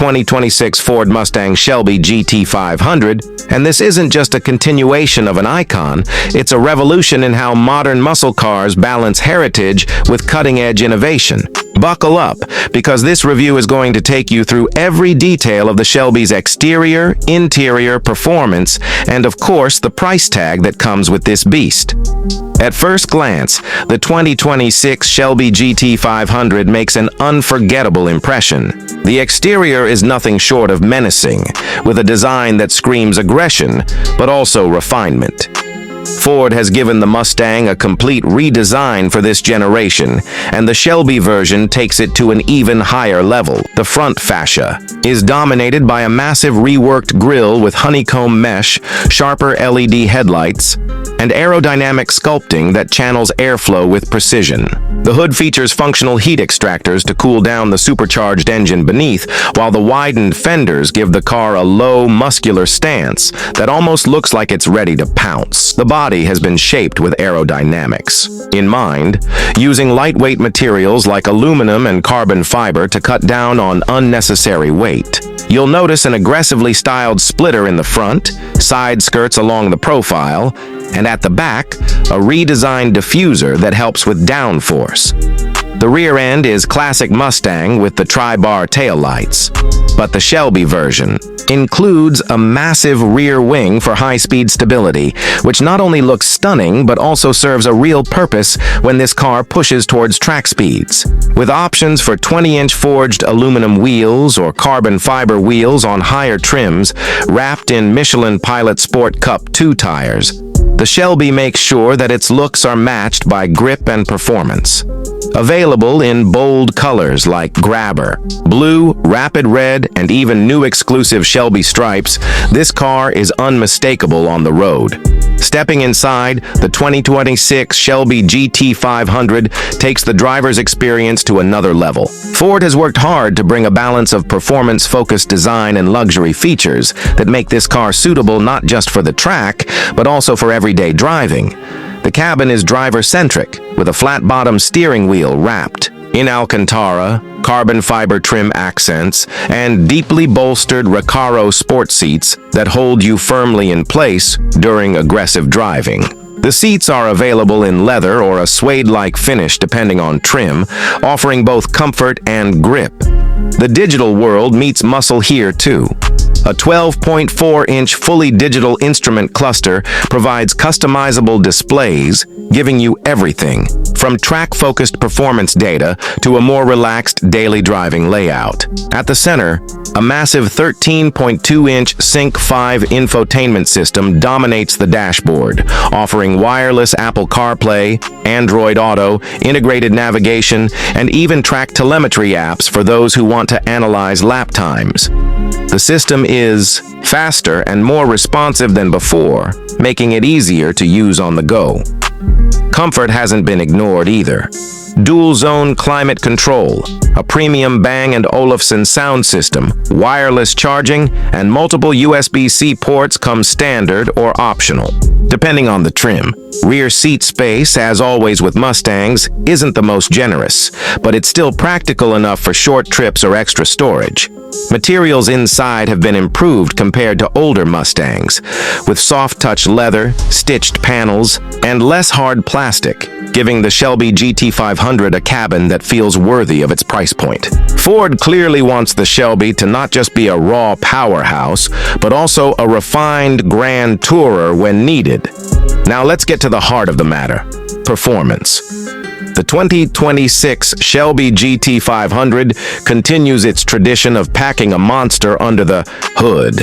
2026 Ford Mustang Shelby GT500, and this isn't just a continuation of an icon, it's a revolution in how modern muscle cars balance heritage with cutting-edge innovation. Buckle up, because this review is going to take you through every detail of the Shelby's exterior, interior, performance, and of course the price tag that comes with this beast. At first glance, the 2026 Shelby GT500 makes an unforgettable impression. The exterior is nothing short of menacing, with a design that screams aggression, but also refinement. Ford has given the Mustang a complete redesign for this generation, and the Shelby version takes it to an even higher level. The front fascia is dominated by a massive reworked grille with honeycomb mesh, sharper LED headlights, and aerodynamic sculpting that channels airflow with precision. The hood features functional heat extractors to cool down the supercharged engine beneath, while the widened fenders give the car a low, muscular stance that almost looks like it's ready to pounce. The body has been shaped with aerodynamics in mind, using lightweight materials like aluminum and carbon fiber to cut down on unnecessary weight. You'll notice an aggressively styled splitter in the front, side skirts along the profile, and at the back, a redesigned diffuser that helps with downforce. The rear end is classic Mustang with the tri-bar taillights, but the Shelby version includes a massive rear wing for high-speed stability, which not only looks stunning but also serves a real purpose when this car pushes towards track speeds. With options for 20-inch forged aluminum wheels or carbon fiber wheels on higher trims, wrapped in Michelin Pilot Sport Cup 2 tires, the Shelby makes sure that its looks are matched by grip and performance. Available in bold colors like Grabber, Blue, Rapid Red, and even new exclusive Shelby stripes, this car is unmistakable on the road. Stepping inside, the 2026 Shelby GT500 takes the driver's experience to another level. Ford has worked hard to bring a balance of performance-focused design and luxury features that make this car suitable not just for the track, but also for everyday driving. The cabin is driver-centric, with a flat-bottom steering wheel wrapped in Alcantara, carbon fiber trim accents, and deeply bolstered Recaro sport seats that hold you firmly in place during aggressive driving. The seats are available in leather or a suede-like finish depending on trim, offering both comfort and grip. The digital world meets muscle here too. A 12.4-inch fully digital instrument cluster provides customizable displays, giving you everything from track-focused performance data to a more relaxed daily driving layout. At the center, a massive 13.2-inch Sync 5 infotainment system dominates the dashboard, offering wireless Apple CarPlay, Android Auto, integrated navigation, and even track telemetry apps for those who want to analyze lap times. The system is faster and more responsive than before, making it easier to use on the go. Comfort hasn't been ignored either. Dual-zone climate control, a premium Bang & Olufsen sound system, wireless charging, and multiple USB-C ports come standard or optional, depending on the trim. Rear seat space, as always with Mustangs, isn't the most generous, but it's still practical enough for short trips or extra storage. Materials inside have been improved compared to older Mustangs, with soft-touch leather, stitched panels, and less hard plastic, giving the Shelby GT500 a cabin that feels worthy of its price point. Ford clearly wants the Shelby to not just be a raw powerhouse, but also a refined grand tourer when needed. Now let's get to the heart of the matter: performance. The 2026 Shelby GT500 continues its tradition of packing a monster under the hood.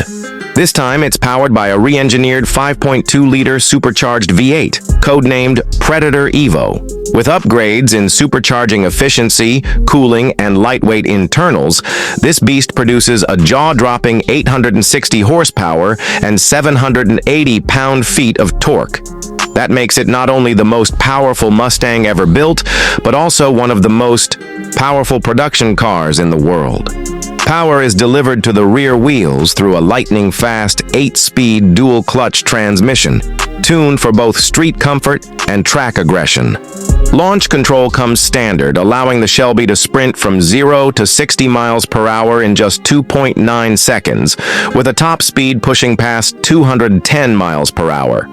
This time, it's powered by a re-engineered 5.2-liter supercharged V8, codenamed Predator Evo. With upgrades in supercharging efficiency, cooling, and lightweight internals, this beast produces a jaw-dropping 860 horsepower and 780 pound-feet of torque. That makes it not only the most powerful Mustang ever built, but also one of the most powerful production cars in the world. Power is delivered to the rear wheels through a lightning-fast 8-speed dual-clutch transmission, tuned for both street comfort and track aggression. Launch control comes standard, allowing the Shelby to sprint from 0 to 60 miles per hour in just 2.9 seconds, with a top speed pushing past 210 miles per hour.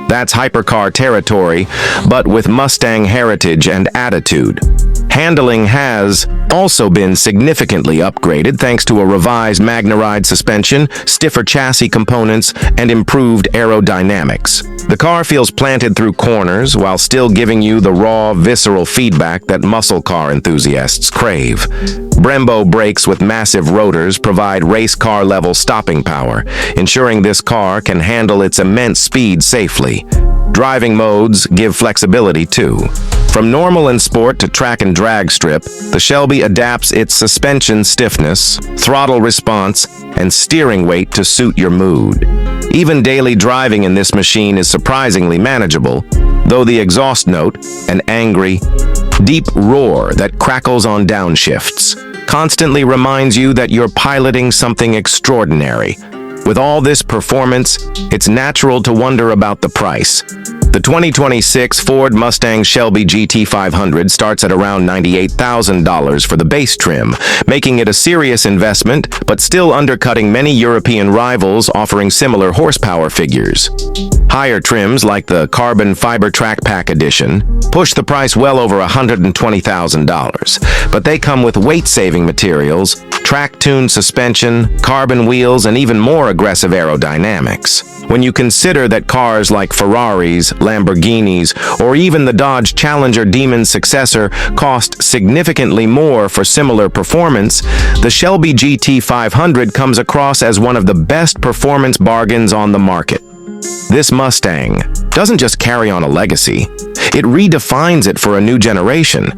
That's hypercar territory, but with Mustang heritage and attitude. Handling has also been significantly upgraded thanks to a revised MagneRide suspension, stiffer chassis components, and improved aerodynamics. The car feels planted through corners while still giving you the raw, visceral feedback that muscle car enthusiasts crave. Brembo brakes with massive rotors provide race car-level stopping power, ensuring this car can handle its immense speed safely. Driving modes give flexibility too. From normal and sport to track and drag strip, the Shelby adapts its suspension stiffness, throttle response, and steering weight to suit your mood. Even daily driving in this machine is surprisingly manageable, though the exhaust note, an angry, deep roar that crackles on downshifts, constantly reminds you that you're piloting something extraordinary. With all this performance, it's natural to wonder about the price. The 2026 Ford Mustang Shelby GT500 starts at around $98,000 for the base trim, making it a serious investment, but still undercutting many European rivals offering similar horsepower figures. Higher trims like the Carbon Fiber Track Pack Edition push the price well over $120,000, but they come with weight-saving materials, track-tuned suspension, carbon wheels, and even more aggressive aerodynamics. When you consider that cars like Ferraris, Lamborghinis, or even the Dodge Challenger Demon's successor cost significantly more for similar performance, the Shelby GT500 comes across as one of the best performance bargains on the market. This Mustang doesn't just carry on a legacy, it redefines it for a new generation.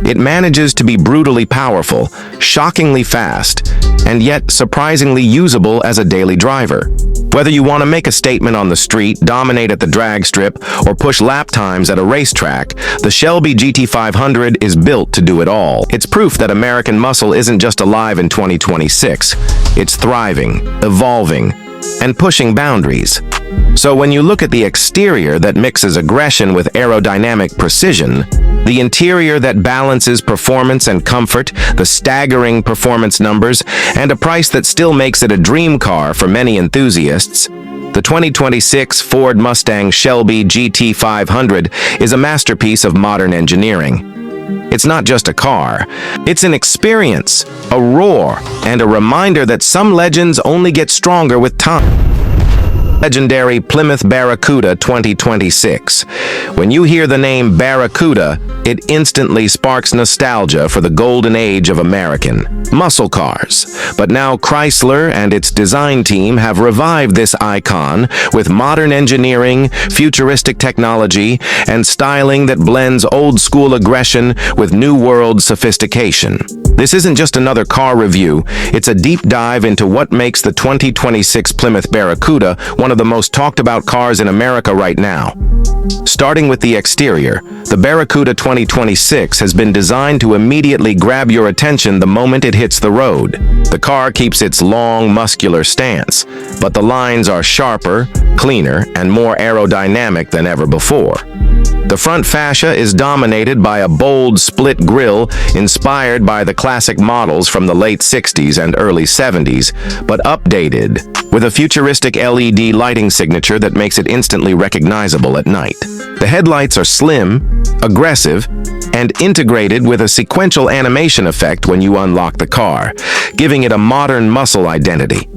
It manages to be brutally powerful, shockingly fast, and yet surprisingly usable as a daily driver. Whether you want to make a statement on the street, dominate at the drag strip, or push lap times at a racetrack, the Shelby GT500 is built to do it all. It's proof that American muscle isn't just alive in 2026. It's thriving, evolving, and pushing boundaries. So when you look at the exterior that mixes aggression with aerodynamic precision, the interior that balances performance and comfort, the staggering performance numbers, and a price that still makes it a dream car for many enthusiasts, the 2026 Ford Mustang Shelby GT500 is a masterpiece of modern engineering. It's not just a car, it's an experience, a roar, and a reminder that some legends only get stronger with time. Legendary Plymouth Barracuda 2026. When you hear the name Barracuda, it instantly sparks nostalgia for the golden age of American muscle cars. But now Chrysler and its design team have revived this icon with modern engineering, futuristic technology, and styling that blends old-school aggression with new-world sophistication. This isn't just another car review, it's a deep dive into what makes the 2026 Plymouth Barracuda one of the most talked about cars in America right now. Starting with the exterior, the Barracuda 2026 has been designed to immediately grab your attention the moment it hits the road. The car keeps its long, muscular stance, but the lines are sharper, cleaner, and more aerodynamic than ever before. The front fascia is dominated by a bold split grille inspired by the classic models from the late 60s and early 70s, but updated with a futuristic LED lighting signature that makes it instantly recognizable at night. The headlights are slim, aggressive, and integrated with a sequential animation effect when you unlock the car, giving it a modern muscle identity.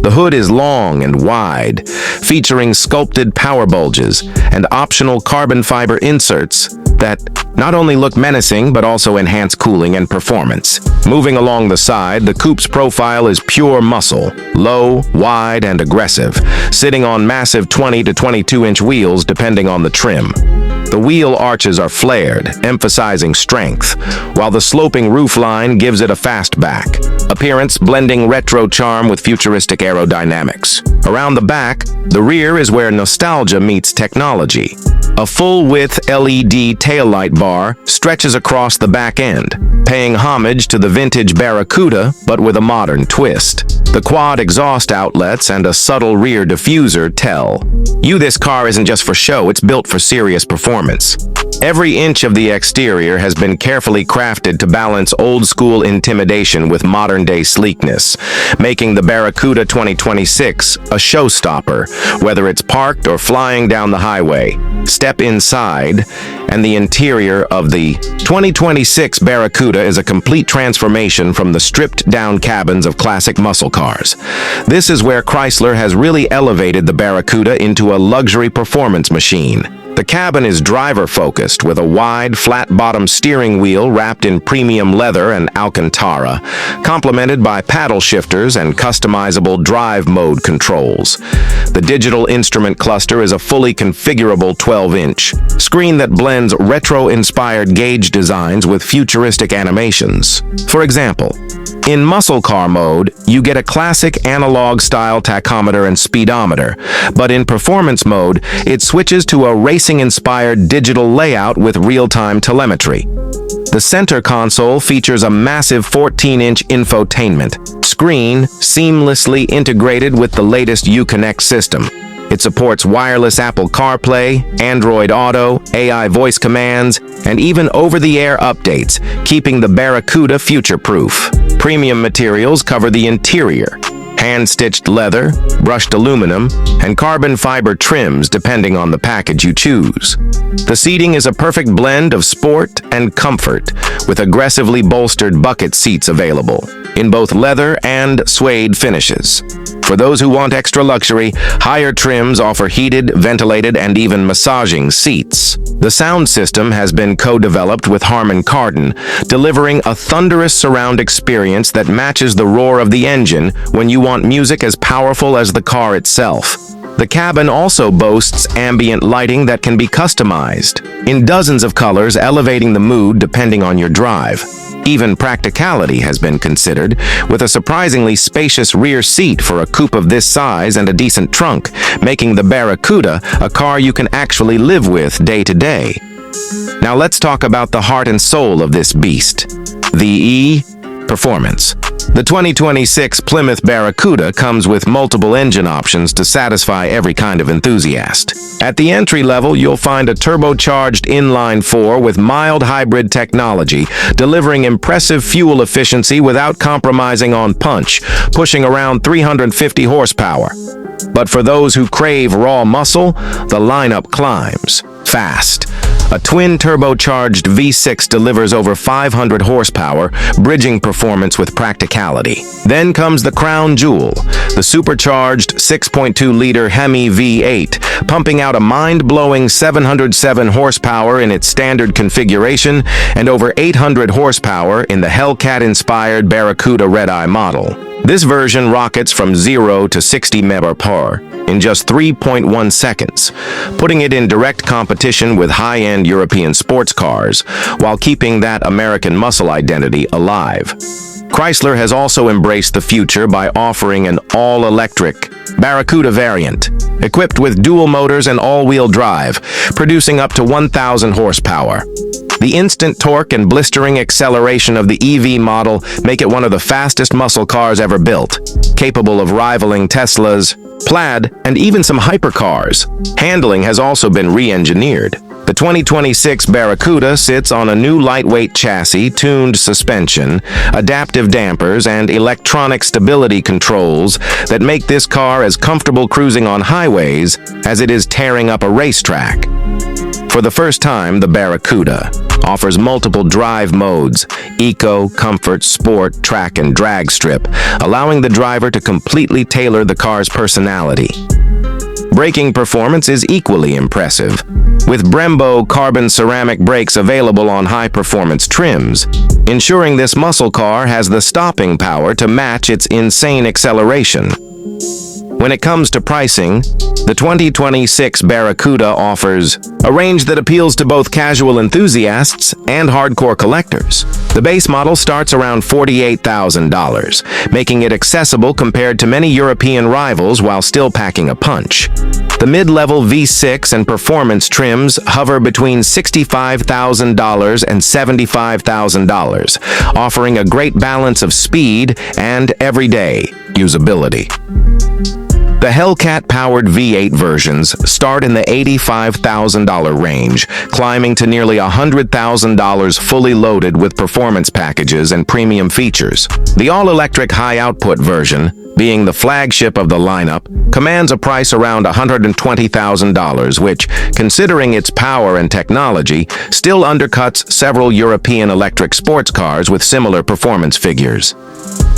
The hood is long and wide, featuring sculpted power bulges and optional carbon fiber inserts that not only look menacing but also enhance cooling and performance. Moving along the side, the coupe's profile is pure muscle, low, wide, and aggressive, sitting on massive 20 to 22-inch wheels depending on the trim. The wheel arches are flared, emphasizing strength, while the sloping roofline gives it a fastback appearance, blending retro charm with futuristic aerodynamics. Around the back, the rear is where nostalgia meets technology. A full-width LED taillight bar bar stretches across the back end, paying homage to the vintage Barracuda, but with a modern twist. The quad exhaust outlets and a subtle rear diffuser tell you this car isn't just for show, it's built for serious performance. Every inch of the exterior has been carefully crafted to balance old-school intimidation with modern-day sleekness, making the Barracuda 2026 a showstopper, whether it's parked or flying down the highway. Step inside, and the interior of the 2026 Barracuda is a complete transformation from the stripped-down cabins of classic muscle cars. This is where Chrysler has really elevated the Barracuda into a luxury performance machine. The cabin is driver-focused with a wide, flat-bottom steering wheel wrapped in premium leather and Alcantara, complemented by paddle shifters and customizable drive mode controls. The digital instrument cluster is a fully configurable 12-inch screen that blends retro-inspired gauge designs with futuristic animations. For example, in muscle car mode, you get a classic analog-style tachometer and speedometer, but in performance mode, it switches to a racing-inspired digital layout with real-time telemetry. The center console features a massive 14-inch infotainment screen seamlessly integrated with the latest Uconnect system. It supports wireless Apple CarPlay, Android Auto, AI voice commands, and even over-the-air updates, keeping the Barracuda future-proof. Premium materials cover the interior: hand-stitched leather, brushed aluminum, and carbon fiber trims depending on the package you choose. The seating is a perfect blend of sport and comfort, with aggressively bolstered bucket seats available in both leather and suede finishes. For those who want extra luxury, higher trims offer heated, ventilated, and even massaging seats. The sound system has been co-developed with Harman Kardon, delivering a thunderous surround experience that matches the roar of the engine when you want music as powerful as the car itself. The cabin also boasts ambient lighting that can be customized in dozens of colors, elevating the mood depending on your drive. Even practicality has been considered, with a surprisingly spacious rear seat for a coupe of this size and a decent trunk, making the Barracuda a car you can actually live with day to day. Now let's talk about the heart and soul of this beast, the performance. The 2026 Plymouth Barracuda comes with multiple engine options to satisfy every kind of enthusiast. At the entry level, you'll find a turbocharged inline-4 with mild hybrid technology, delivering impressive fuel efficiency without compromising on punch, pushing around 350 horsepower. But for those who crave raw muscle, the lineup climbs fast. A twin-turbocharged V6 delivers over 500 horsepower, bridging performance with practicality. Then comes the crown jewel, the supercharged 6.2-liter Hemi V8, pumping out a mind-blowing 707 horsepower in its standard configuration and over 800 horsepower in the Hellcat-inspired Barracuda Red-Eye model. This version rockets from 0 to 60 mph in just 3.1 seconds, putting it in direct competition with high-end European sports cars, while keeping that American muscle identity alive. Chrysler has also embraced the future by offering an all-electric Barracuda variant, equipped with dual motors and all-wheel drive, producing up to 1,000 horsepower. The instant torque and blistering acceleration of the EV model make it one of the fastest muscle cars ever built, capable of rivaling Tesla's Plaid and even some hypercars. Handling has also been re-engineered. The 2026 Barracuda sits on a new lightweight chassis, tuned suspension, adaptive dampers, and electronic stability controls that make this car as comfortable cruising on highways as it is tearing up a racetrack. For the first time, the Barracuda offers multiple drive modes: Eco, Comfort, Sport, Track, and Drag Strip, allowing the driver to completely tailor the car's personality. Braking performance is equally impressive, with Brembo carbon ceramic brakes available on high-performance trims, ensuring this muscle car has the stopping power to match its insane acceleration. When it comes to pricing, the 2026 Barracuda offers a range that appeals to both casual enthusiasts and hardcore collectors. The base model starts around $48,000, making it accessible compared to many European rivals while still packing a punch. The mid-level V6 and performance trims hover between $65,000 and $75,000, offering a great balance of speed and everyday usability. The Hellcat-powered V8 versions start in the $85,000 range, climbing to nearly $100,000 fully loaded with performance packages and premium features. The all-electric high-output version, being the flagship of the lineup, commands a price around $120,000, which, considering its power and technology, still undercuts several European electric sports cars with similar performance figures.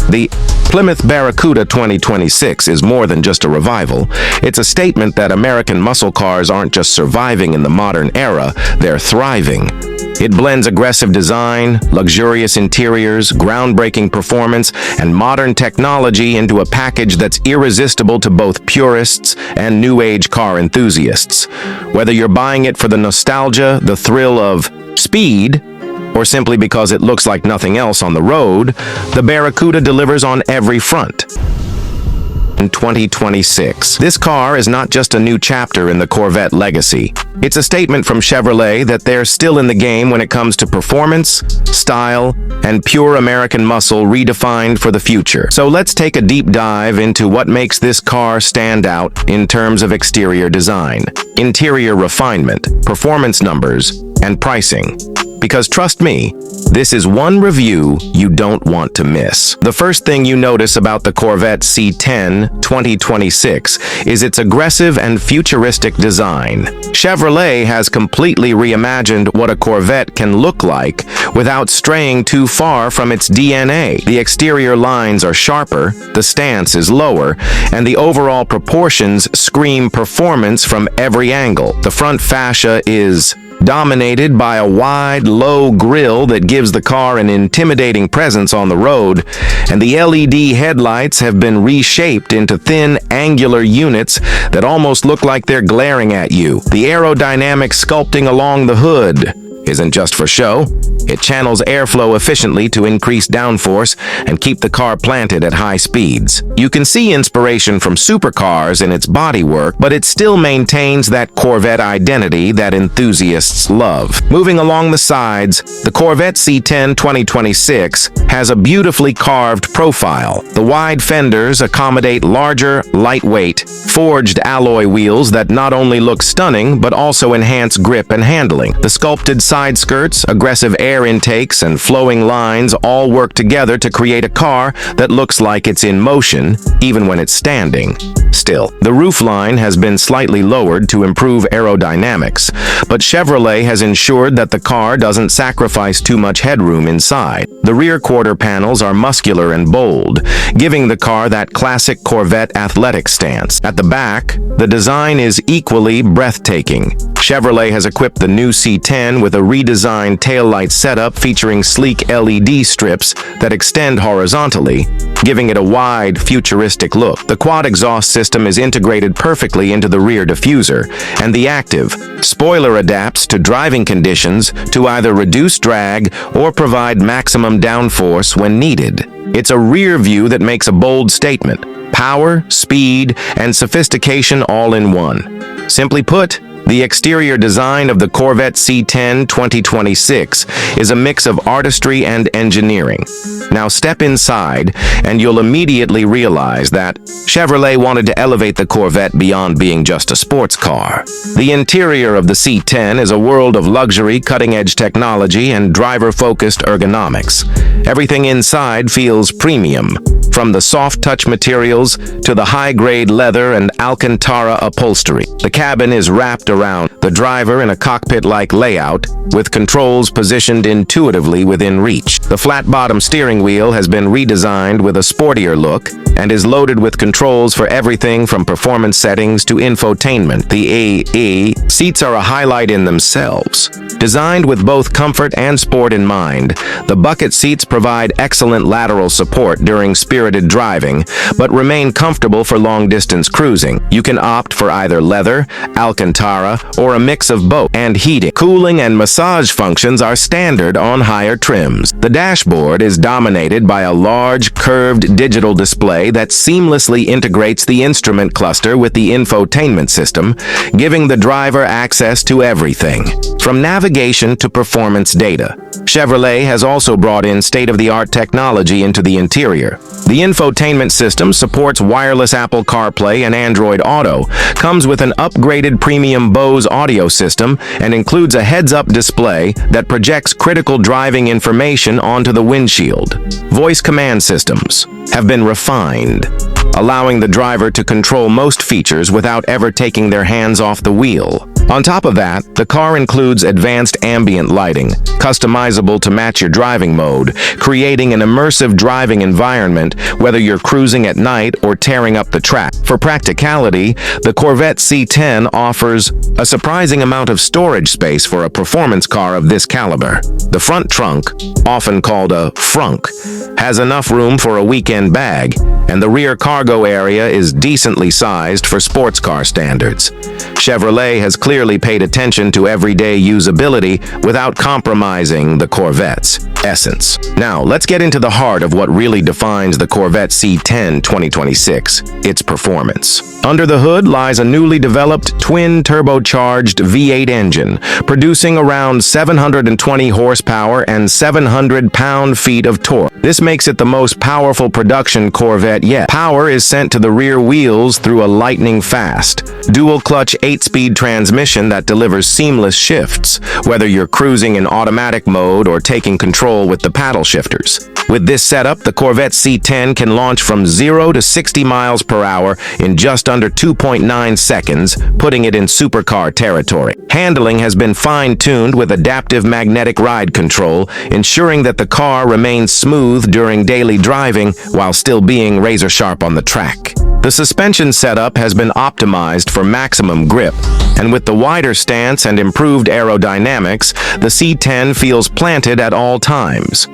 The Plymouth Barracuda 2026 is more than just a revival. It's a statement that American muscle cars aren't just surviving in the modern era, they're thriving. It blends aggressive design, luxurious interiors, groundbreaking performance, and modern technology into a package that's irresistible to both purists and new-age car enthusiasts. Whether you're buying it for the nostalgia, the thrill of speed, or simply because it looks like nothing else on the road, the Barracuda delivers on every front. In 2026, this car is not just a new chapter in the Corvette legacy. It's a statement from Chevrolet that they're still in the game when it comes to performance, style, and pure American muscle redefined for the future. So let's take a deep dive into what makes this car stand out in terms of exterior design, interior refinement, performance numbers, and pricing. Because trust me, this is one review you don't want to miss. The first thing you notice about the Corvette C10 2026 is its aggressive and futuristic design. Chevrolet has completely reimagined what a Corvette can look like without straying too far from its DNA. The exterior lines are sharper, the stance is lower, and the overall proportions scream performance from every angle. The front fascia is dominated by a wide, low grille that gives the car an intimidating presence on the road, and the LED headlights have been reshaped into thin, angular units that almost look like they're glaring at you. The aerodynamic sculpting along the hood isn't just for show. It channels airflow efficiently to increase downforce and keep the car planted at high speeds. You can see inspiration from supercars in its bodywork, but it still maintains that Corvette identity that enthusiasts love. Moving along the sides, the Corvette C10 2026 has a beautifully carved profile. The wide fenders accommodate larger, lightweight, forged alloy wheels that not only look stunning, but also enhance grip and handling. The sculpted side skirts, aggressive air intakes, and flowing lines all work together to create a car that looks like it's in motion, even when it's standing. Still, the roofline has been slightly lowered to improve aerodynamics, but Chevrolet has ensured that the car doesn't sacrifice too much headroom inside. The rear quarter panels are muscular and bold, giving the car that classic Corvette athletic stance. At the back, the design is equally breathtaking. Chevrolet has equipped the new C10 with a redesigned taillight setup featuring sleek LED strips that extend horizontally, giving it a wide, futuristic look. The quad exhaust system is integrated perfectly into the rear diffuser, and the active spoiler adapts to driving conditions to either reduce drag or provide maximum downforce when needed. It's a rear view that makes a bold statement: power, speed, and sophistication all in one. Simply put, the exterior design of the Corvette C10 2026 is a mix of artistry and engineering. Now step inside, and you'll immediately realize that Chevrolet wanted to elevate the Corvette beyond being just a sports car. The interior of the C10 is a world of luxury, cutting-edge technology, and driver-focused ergonomics. Everything inside feels premium, from the soft-touch materials to the high-grade leather and Alcantara upholstery. The cabin is wrapped surround the driver in a cockpit-like layout, with controls positioned intuitively within reach. The flat-bottom steering wheel has been redesigned with a sportier look and is loaded with controls for everything from performance settings to infotainment. The AE seats are a highlight in themselves. Designed with both comfort and sport in mind, the bucket seats provide excellent lateral support during spirited driving, but remain comfortable for long-distance cruising. You can opt for either leather, Alcantara, or a mix of both, and heating, cooling, and massage functions are standard on higher trims. The dashboard is dominated by a large, curved digital display that seamlessly integrates the instrument cluster with the infotainment system, giving the driver access to everything, from navigation to performance data. Chevrolet has also brought in state-of-the-art technology into the interior. The infotainment system supports wireless Apple CarPlay and Android Auto, comes with an upgraded premium Bose audio system, and includes a heads-up display that projects critical driving information onto the windshield. Voice command systems have been refined, allowing the driver to control most features without ever taking their hands off the wheel. On top of that, the car includes advanced ambient lighting, customizable to match your driving mode, creating an immersive driving environment whether you're cruising at night or tearing up the track. For practicality, the Corvette C10 offers a surprising amount of storage space for a performance car of this caliber. The front trunk, often called a frunk, has enough room for a weekend bag, and the rear cargo area is decently sized for sports car standards. Chevrolet has clearly paid attention to everyday usability without compromising the Corvette's essence. Now, let's get into the heart of what really defines the Corvette C10 2026, its performance. Under the hood lies a newly developed twin-turbocharged V8 engine, producing around 720 horsepower and 700 pound-feet of torque. This makes it the most powerful production Corvette yet. Power is sent to the rear wheels through a lightning-fast, dual-clutch 8-speed transmission that delivers seamless shifts, whether you're cruising in automatic mode or taking control with the paddle shifters. With this setup, the Corvette C10 can launch from 0 to 60 miles per hour in just under 2.9 seconds, putting it in supercar territory. Handling has been fine-tuned with adaptive magnetic ride control, ensuring that the car remains smooth during daily driving while still being razor-sharp on the track. The suspension setup has been optimized for maximum grip, and with the wider stance and improved aerodynamics, the C10 feels planted at all times.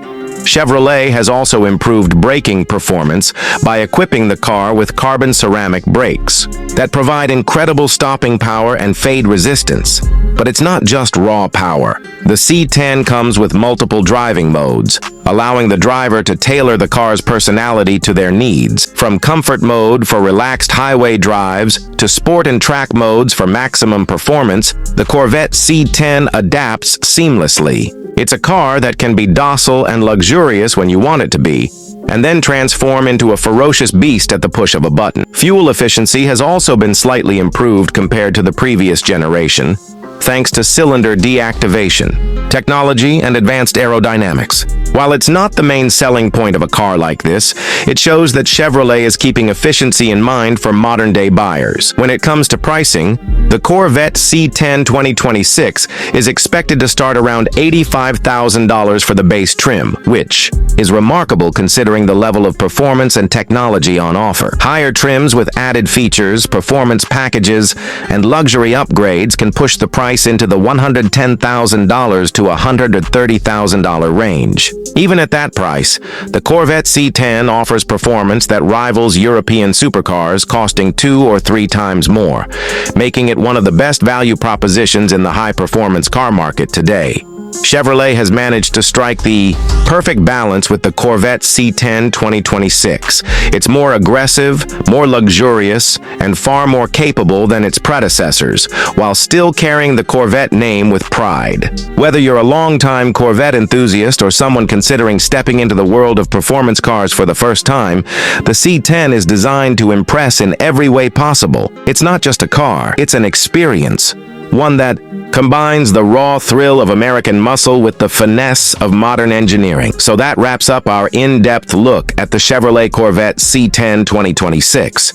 Chevrolet has also improved braking performance by equipping the car with carbon ceramic brakes that provide incredible stopping power and fade resistance. But it's not just raw power. The C10 comes with multiple driving modes, allowing the driver to tailor the car's personality to their needs. From comfort mode for relaxed highway drives to sport and track modes for maximum performance, the Corvette C10 adapts seamlessly. It's a car that can be docile and luxurious when you want it to be, and then transform into a ferocious beast at the push of a button. Fuel efficiency has also been slightly improved compared to the previous generation, thanks to cylinder deactivation, technology, and advanced aerodynamics. While it's not the main selling point of a car like this, it shows that Chevrolet is keeping efficiency in mind for modern-day buyers. When it comes to pricing, the Corvette C10 2026 is expected to start around $85,000 for the base trim, which is remarkable considering the level of performance and technology on offer. Higher trims with added features, performance packages, and luxury upgrades can push the price into the $110,000 to $130,000 range. Even at that price, the Corvette C10 offers performance that rivals European supercars costing 2 or 3 times more, making it one of the best value propositions in the high-performance car market today. Chevrolet has managed to strike the perfect balance with the Corvette C10 2026. It's more aggressive, more luxurious, and far more capable than its predecessors, while still carrying the Corvette name with pride. Whether you're a longtime Corvette enthusiast or someone considering stepping into the world of performance cars for the first time, the C10 is designed to impress in every way possible. It's not just a car, it's an experience. One that combines the raw thrill of American muscle with the finesse of modern engineering. So that wraps up our in-depth look at the Chevrolet Corvette C10 2026.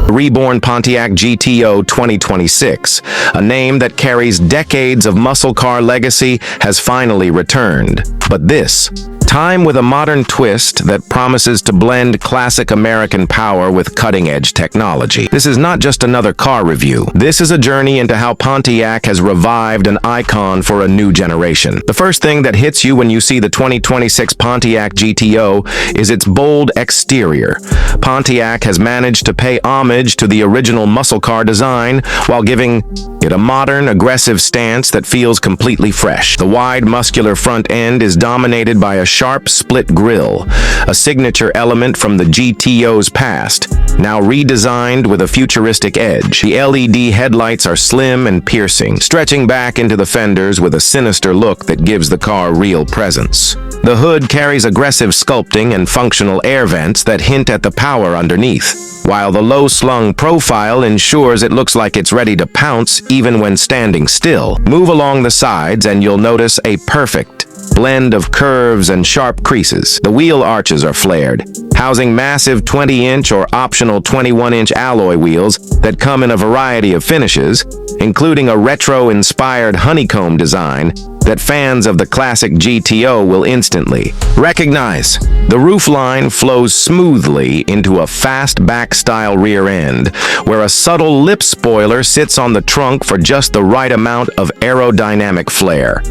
reborn Pontiac GTO 2026, a name that carries decades of muscle car legacy, has finally returned. But this time with a modern twist that promises to blend classic American power with cutting-edge technology. This is not just another car review. This is a journey into how Pontiac has revived an icon for a new generation. The first thing that hits you when you see the 2026 Pontiac GTO is its bold exterior. Pontiac has managed to pay homage to the original muscle car design while giving it a modern, aggressive stance that feels completely fresh. The wide, muscular front end is dominated by a sharp split grille, a signature element from the GTO's past, now redesigned with a futuristic edge. The LED headlights are slim and piercing, stretching back into the fenders with a sinister look that gives the car real presence. The hood carries aggressive sculpting and functional air vents that hint at the power underneath, while the low-slung profile ensures it looks like it's ready to pounce even when standing still. Move along the sides and you'll notice a perfect blend of curves and sharp creases. The wheel arches are flared, housing massive 20-inch or optional 21-inch alloy wheels that come in a variety of finishes, including a retro-inspired honeycomb design that fans of the classic GTO will instantly recognize. The roofline flows smoothly into a fastback-style rear end, where a subtle lip spoiler sits on the trunk for just the right amount of aerodynamic flair.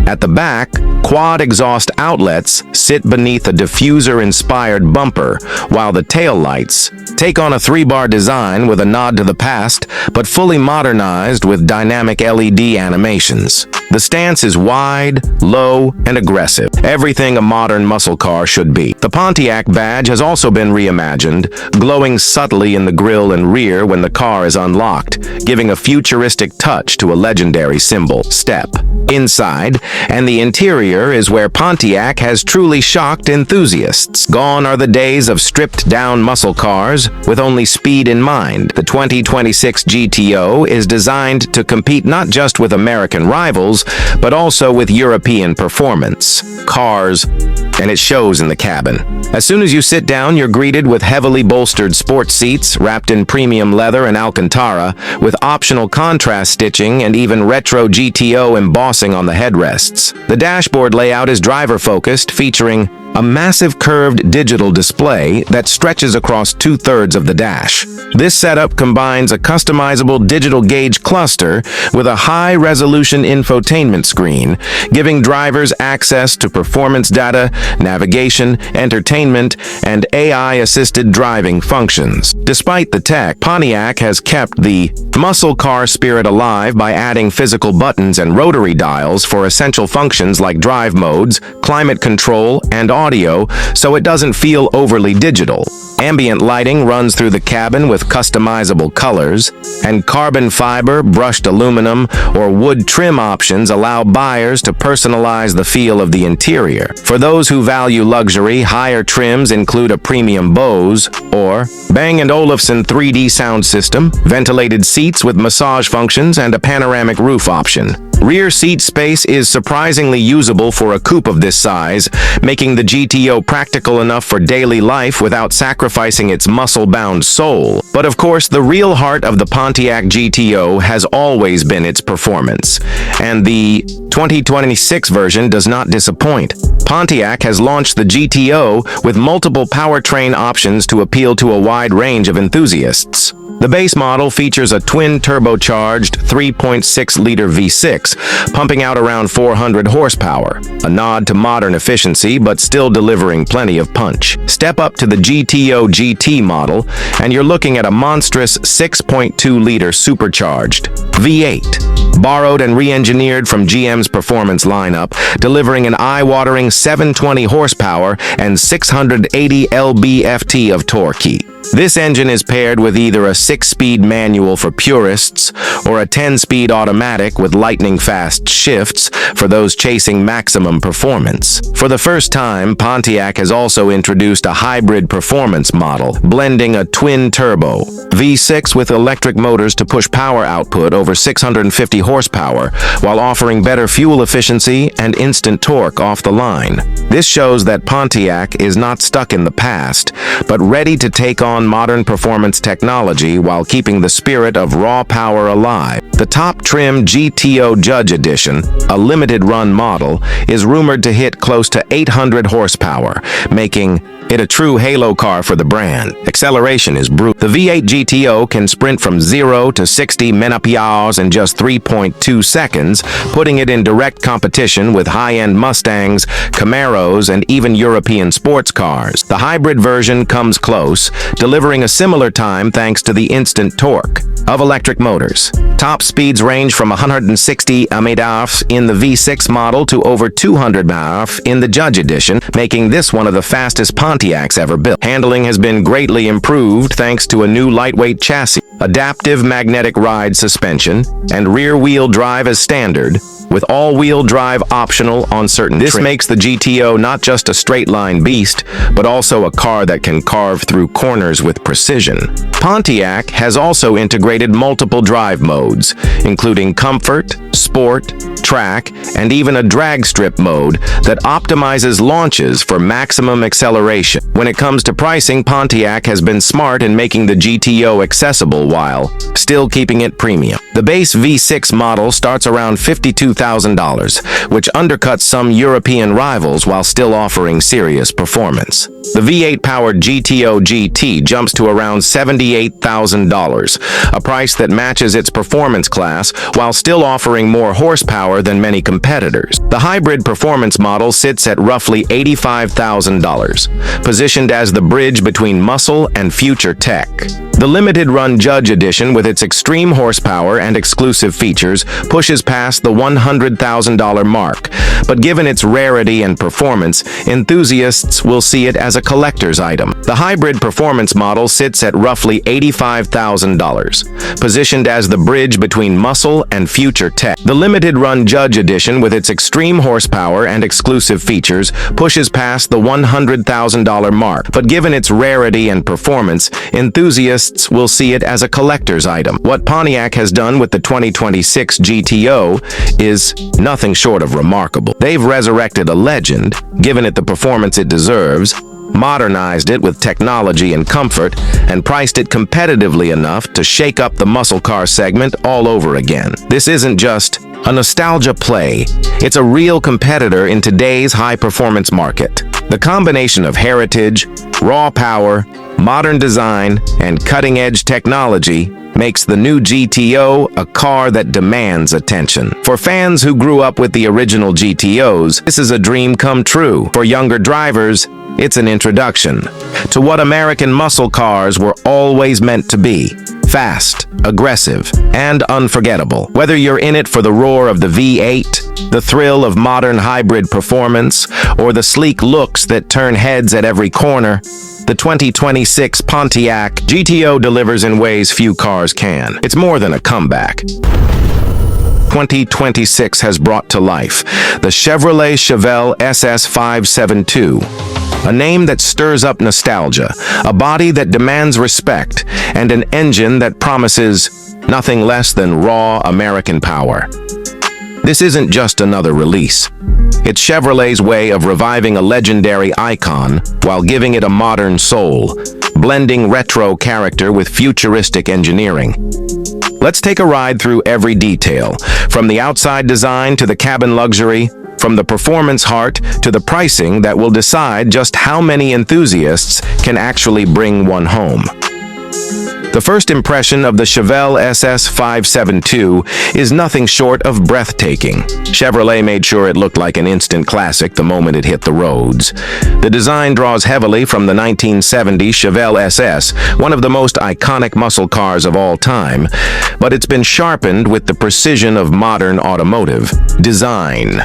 At the back, quad exhaust outlets sit beneath a diffuser-inspired bumper, while the taillights take on a 3-bar design with a nod to the past, but fully modernized with dynamic LED animations. The stance is wide, low, and aggressive, everything a modern muscle car should be. The Pontiac badge has also been reimagined, glowing subtly in the grille and rear when the car is unlocked, giving a futuristic touch to a legendary symbol. Step inside, and the interior is where Pontiac has truly shocked enthusiasts. Gone are the days of stripped-down muscle cars with only speed in mind. The 2026 GTO is designed to compete not just with American rivals, but also with European performance cars, and it shows in the cabin. As soon as you sit down, you're greeted with heavily bolstered sports seats wrapped in premium leather and Alcantara, with optional contrast stitching and even retro GTO embossing on the headrests. The dashboard layout is driver-focused, featuring a massive curved digital display that stretches across 2/3 of the dash. This setup combines a customizable digital gauge cluster with a high-resolution infotainment screen, giving drivers access to performance data, navigation, entertainment, and AI-assisted driving functions. Despite the tech, Pontiac has kept the muscle car spirit alive by adding physical buttons and rotary dials for essential functions like drive modes, climate control, and audio, so it doesn't feel overly digital. Ambient lighting runs through the cabin with customizable colors, and carbon fiber, brushed aluminum, or wood trim options allow buyers to personalize the feel of the interior. For those who value luxury, higher trims include a premium Bose or Bang & Olufsen 3D sound system, ventilated seats with massage functions, and a panoramic roof option. Rear seat space is surprisingly usable for a coupe of this size, making the GTO practical enough for daily life without sacrificing its muscle-bound soul. But of course, the real heart of the Pontiac GTO has always been its performance, and the 2026 version does not disappoint. Pontiac has launched the GTO with multiple powertrain options to appeal to a wide range of enthusiasts. The base model features a twin-turbocharged 3.6-liter V6, pumping out around 400 horsepower, a nod to modern efficiency but still delivering plenty of punch. Step up to the GTO GT model, and you're looking at a monstrous 6.2-liter supercharged V8, borrowed and re-engineered from GM's performance lineup, delivering an eye-watering 720 horsepower and 680 lb-ft of torque. This engine is paired with either a 6-speed manual for purists or a 10-speed automatic with lightning-fast shifts for those chasing maximum performance. For the first time, Pontiac has also introduced a hybrid performance model, blending a twin-turbo V6 with electric motors to push power output over 650 horsepower while offering better fuel efficiency and instant torque off the line. This shows that Pontiac is not stuck in the past, but ready to take on on modern performance technology while keeping the spirit of raw power alive. The top-trim GTO Judge Edition, a limited-run model, is rumored to hit close to 800 horsepower, making it a true halo car for the brand. Acceleration is brutal. The V8 GTO can sprint from 0 to 60 mph in just 3.2 seconds, putting it in direct competition with high-end Mustangs, Camaros, and even European sports cars. The hybrid version comes close, delivering a similar time thanks to the instant torque of electric motors. Top speeds range from 160 mph in the V6 model to over 200 mph in the Judge Edition, making this one of the fastest Pontiacs ever built. Handling has been greatly improved thanks to a new lightweight chassis, adaptive magnetic ride suspension, and rear-wheel drive as standard, with all-wheel drive optional on certain trims. This makes the GTO not just a straight-line beast, but also a car that can carve through corners with precision. Pontiac has also integrated multiple drive modes, including comfort, sport, track, and even a drag strip mode that optimizes launches for maximum acceleration. When it comes to pricing, Pontiac has been smart in making the GTO accessible while still keeping it premium. The base V6 model starts around $52,000, which undercuts some European rivals while still offering serious performance. The V8-powered GTO GT jumps to around $78,000, a price that matches its performance class while still offering more horsepower than many competitors. The hybrid performance model sits at roughly $85,000, positioned as the bridge between muscle and future tech. The limited-run Judge Edition, with its extreme horsepower and exclusive features, pushes past the $100,000 mark, but given its rarity and performance, enthusiasts will see it as a collector's item. The hybrid performance model sits at roughly $85,000, positioned as the bridge between muscle and future tech. The limited-run Judge Edition, with its extreme horsepower and exclusive features, pushes past the $100,000 mark, but given its rarity and performance, enthusiasts will see it as a collector's item. What Pontiac has done with the 2026 GTO is nothing short of remarkable. They've resurrected a legend, given it the performance it deserves, modernized it with technology and comfort, and priced it competitively enough to shake up the muscle car segment all over again. This isn't just a nostalgia play. It's a real competitor in today's high-performance market. The combination of heritage, raw power, modern design, and cutting-edge technology makes the new GTO a car that demands attention. For fans who grew up with the original GTOs, this is a dream come true. For younger drivers, it's an introduction to what American muscle cars were always meant to be: fast, aggressive, and unforgettable. Whether you're in it for the roar of the V8, the thrill of modern hybrid performance, or the sleek looks that turn heads at every corner, the 2026 Pontiac GTO delivers in ways few cars can. It's more than a comeback. 2026 has brought to life the Chevrolet Chevelle SS 572. A name that stirs up nostalgia, a body that demands respect, and an engine that promises nothing less than raw American power. This isn't just another release. It's Chevrolet's way of reviving a legendary icon while giving it a modern soul, blending retro character with futuristic engineering. Let's take a ride through every detail, from the outside design to the cabin luxury, from the performance heart to the pricing that will decide just how many enthusiasts can actually bring one home. The first impression of the Chevelle SS 572 is nothing short of breathtaking. Chevrolet made sure it looked like an instant classic the moment it hit the roads. The design draws heavily from the 1970 Chevelle SS, one of the most iconic muscle cars of all time, but it's been sharpened with the precision of modern automotive design.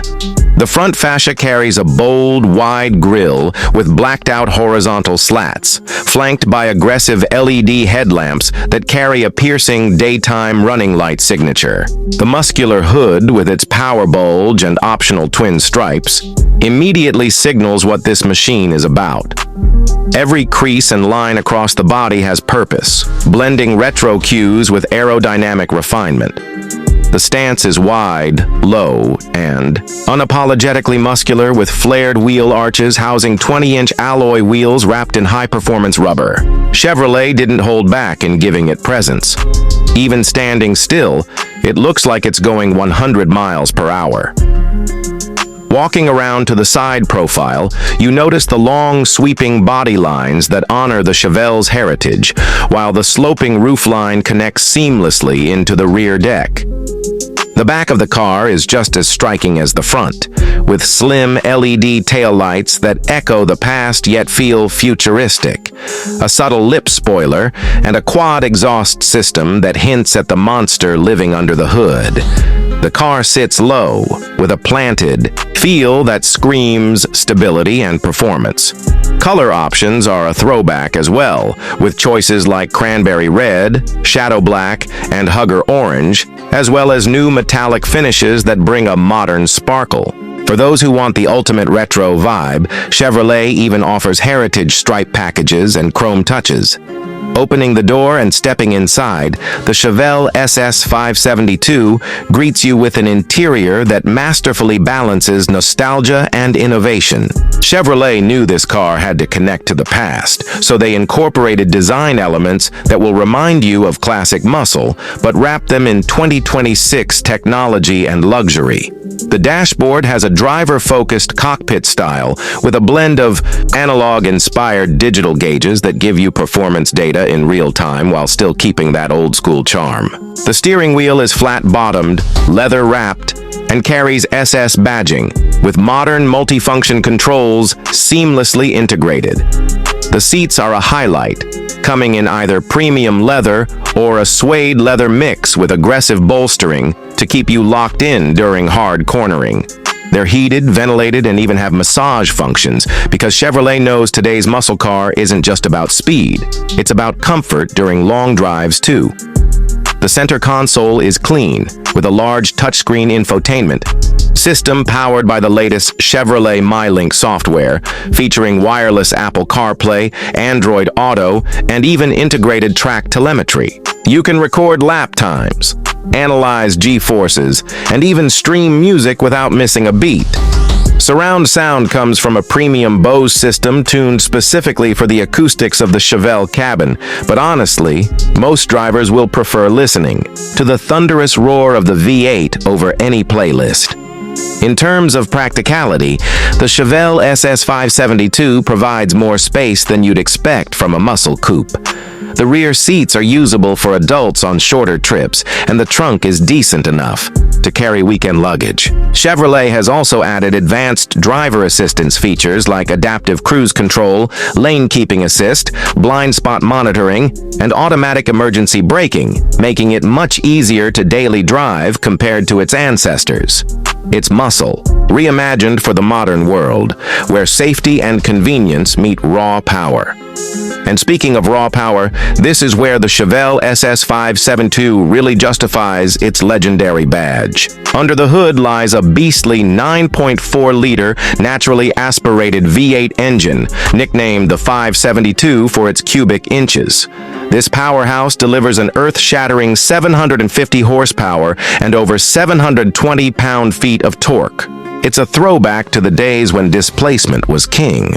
The front fascia carries a bold, wide grille with blacked-out horizontal slats, flanked by aggressive LED headlamps that carry a piercing daytime running light signature. The muscular hood, with its power bulge and optional twin stripes, immediately signals what this machine is about. Every crease and line across the body has purpose, blending retro cues with aerodynamic refinement. The stance is wide, low, and unapologetically muscular with flared wheel arches housing 20-inch alloy wheels wrapped in high-performance rubber. Chevrolet didn't hold back in giving it presence. Even standing still, it looks like it's going 100 miles per hour. Walking around to the side profile, you notice the long, sweeping body lines that honor the Chevelle's heritage, while the sloping roofline connects seamlessly into the rear deck. The back of the car is just as striking as the front, with slim LED taillights that echo the past yet feel futuristic, a subtle lip spoiler, and a quad exhaust system that hints at the monster living under the hood. The car sits low, with a planted feel that screams stability and performance. Color options are a throwback as well, with choices like cranberry red, shadow black, and hugger orange, as well as new metallic finishes that bring a modern sparkle. For those who want the ultimate retro vibe, Chevrolet even offers heritage stripe packages and chrome touches. Opening the door and stepping inside, the Chevelle SS 572 greets you with an interior that masterfully balances nostalgia and innovation. Chevrolet knew this car had to connect to the past, so they incorporated design elements that will remind you of classic muscle, but wrap them in 2026 technology and luxury. The dashboard has a driver-focused cockpit style with a blend of analog-inspired digital gauges that give you performance data in real time while still keeping that old-school charm. The steering wheel is flat-bottomed, leather-wrapped, and carries SS badging, with modern multifunction controls seamlessly integrated. The seats are a highlight, coming in either premium leather or a suede leather mix with aggressive bolstering to keep you locked in during hard cornering. They're heated, ventilated, and even have massage functions because Chevrolet knows today's muscle car isn't just about speed. It's about comfort during long drives, too. The center console is clean, with a large touchscreen infotainment system powered by the latest Chevrolet MyLink software, featuring wireless Apple CarPlay, Android Auto, and even integrated track telemetry. You can record lap times, analyze G-forces, and even stream music without missing a beat. Surround sound comes from a premium Bose system tuned specifically for the acoustics of the Chevelle cabin, but honestly, most drivers will prefer listening to the thunderous roar of the V8 over any playlist. In terms of practicality, the Chevelle SS 572 provides more space than you'd expect from a muscle coupe. The rear seats are usable for adults on shorter trips, and the trunk is decent enough to carry weekend luggage. Chevrolet has also added advanced driver assistance features like adaptive cruise control, lane keeping assist, blind spot monitoring, and automatic emergency braking, making it much easier to daily drive compared to its ancestors. It's muscle, reimagined for the modern world, where safety and convenience meet raw power. And speaking of raw power, this is where the Chevelle SS 572 really justifies its legendary badge. Under the hood lies a beastly 9.4-liter naturally aspirated V8 engine, nicknamed the 572 for its cubic inches. This powerhouse delivers an earth-shattering 750 horsepower and over 720 pound-feet of torque. It's a throwback to the days when displacement was king,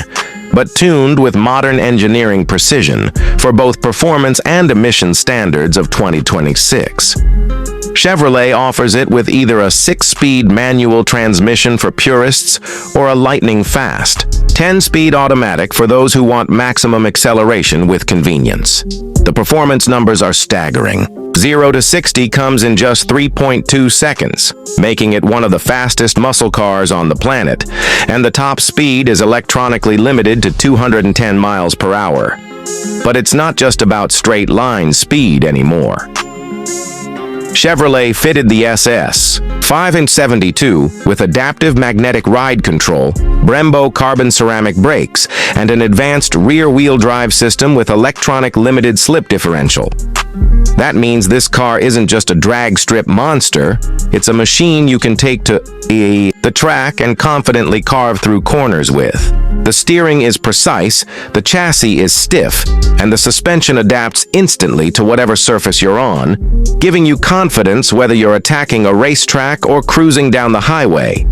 but tuned with modern engineering precision for both performance and emission standards of 2026. Chevrolet offers it with either a 6-speed manual transmission for purists or a lightning-fast 10-speed automatic for those who want maximum acceleration with convenience. The performance numbers are staggering. 0 to 60 comes in just 3.2 seconds, making it one of the fastest muscle cars on the planet, and the top speed is electronically limited to 210 miles per hour. But it's not just about straight-line speed anymore. Chevrolet fitted the SS 572 with adaptive magnetic ride control, Brembo carbon ceramic brakes, and an advanced rear-wheel drive system with electronic limited slip differential. That means this car isn't just a drag strip monster, it's a machine you can take to the track and confidently carve through corners with. The steering is precise, the chassis is stiff, and the suspension adapts instantly to whatever surface you're on, giving you confidence whether you're attacking a racetrack or cruising down the highway.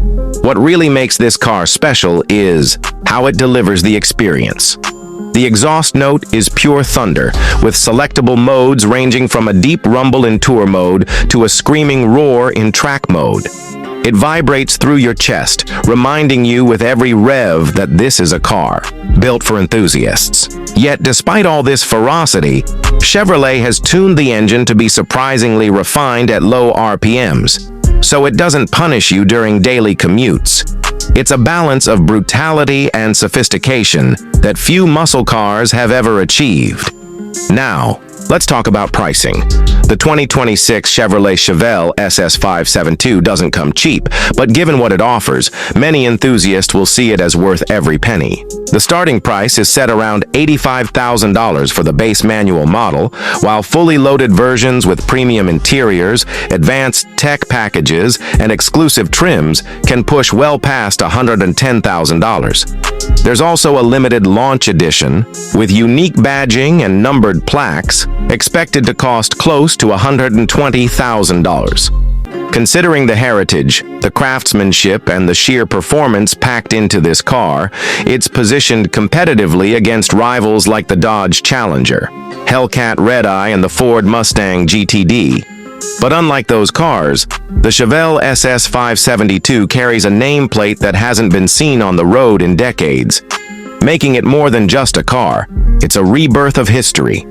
What really makes this car special is how it delivers the experience. The exhaust note is pure thunder, with selectable modes ranging from a deep rumble in tour mode to a screaming roar in track mode. It vibrates through your chest, reminding you with every rev that this is a car built for enthusiasts. Yet, despite all this ferocity, Chevrolet has tuned the engine to be surprisingly refined at low RPMs, so it doesn't punish you during daily commutes. It's a balance of brutality and sophistication that few muscle cars have ever achieved. Now, let's talk about pricing. The 2026 Chevrolet Chevelle SS 572 doesn't come cheap, but given what it offers, many enthusiasts will see it as worth every penny. The starting price is set around $85,000 for the base manual model, while fully loaded versions with premium interiors, advanced tech packages, and exclusive trims can push well past $110,000. There's also a limited launch edition with unique badging and numbered plaques, expected to cost close to $120,000. Considering the heritage, the craftsmanship, and the sheer performance packed into this car, it's positioned competitively against rivals like the Dodge Challenger, Hellcat Redeye, and the Ford Mustang GTD. But unlike those cars, the Chevelle SS 572 carries a nameplate that hasn't been seen on the road in decades, making it more than just a car. It's a rebirth of history.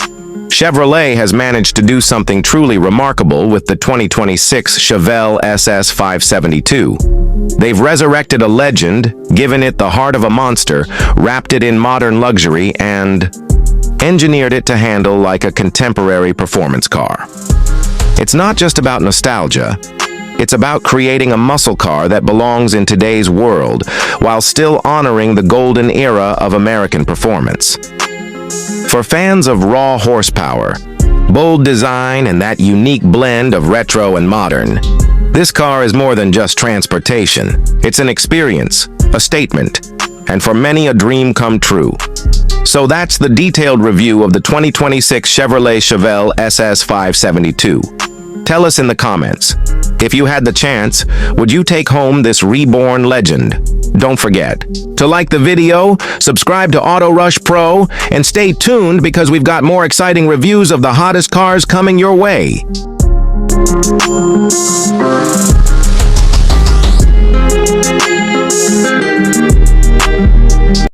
Chevrolet has managed to do something truly remarkable with the 2026 Chevelle SS 572. They've resurrected a legend, given it the heart of a monster, wrapped it in modern luxury, and engineered it to handle like a contemporary performance car. It's not just about nostalgia. It's about creating a muscle car that belongs in today's world, while still honoring the golden era of American performance. For fans of raw horsepower, bold design, and that unique blend of retro and modern, this car is more than just transportation. It's an experience, a statement, and for many a dream come true. So that's the detailed review of the 2026 Chevrolet Chevelle SS 572. Tell us in the comments, if you had the chance, would you take home this reborn legend? Don't forget to like the video, subscribe to Auto Rush Pro, and stay tuned because we've got more exciting reviews of the hottest cars coming your way.